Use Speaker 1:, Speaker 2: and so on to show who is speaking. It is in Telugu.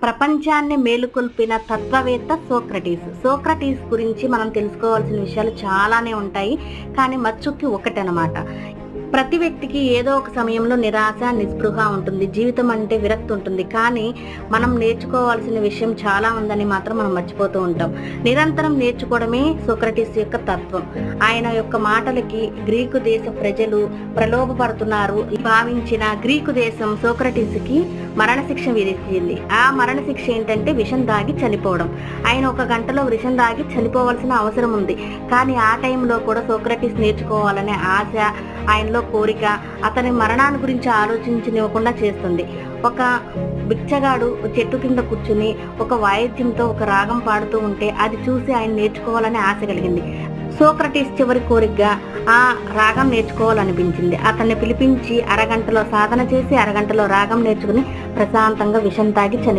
Speaker 1: ప్రపంచాన్ని మేలుకొల్పిన తత్వవేత్త సోక్రటీస్. సోక్రటీస్ గురించి మనం తెలుసుకోవాల్సిన విషయాలు చాలానే ఉంటాయి. కానీ మచ్చుకి ఒకటనమాట. ప్రతి వ్యక్తికి ఏదో ఒక సమయంలో నిరాశ, నిస్పృహ ఉంటుంది. జీవితం అంటే విరక్తి ఉంటుంది. కానీ మనం నేర్చుకోవాల్సిన విషయం చాలా ఉందని మాత్రం మనం మర్చిపోతూ ఉంటాం. నిరంతరం నేర్చుకోవడమే సోక్రటీస్ యొక్క తత్వం. ఆయన యొక్క మాటలకి గ్రీకు దేశ ప్రజలు ప్రలోభపడుతున్నారు భావించిన గ్రీకు దేశం సోక్రటీస్కి మరణశిక్ష విధించింది. ఆ మరణశిక్ష ఏంటంటే విషం దాగి చనిపోవడం. ఆయన 1 గంటలో విషం దాగి చనిపోవాల్సిన అవసరం ఉంది. కానీ ఆ టైంలో కూడా సోక్రటీస్ నేర్చుకోవాలనే ఆశ, ఆయనలో కోరిక అతని మరణాన్ని గురించి ఆలోచించనివ్వకుండా చేస్తుంది. ఒక బిచ్చగాడు చెట్టు కింద కూర్చుని ఒక వాయిద్యంతో ఒక రాగం పాడుతూ ఉంటే అది చూసి ఆయన నేర్చుకోవాలనే ఆశ కలిగింది. సోక్రటీస్ చివరి కోరికగా ఆ రాగం నేర్చుకోవాలనిపించింది. అతన్ని పిలిపించి అరగంటలో సాధన చేసి అరగంటలో రాగం నేర్చుకుని ప్రశాంతంగా విషం తాగి చనిపోయాడు.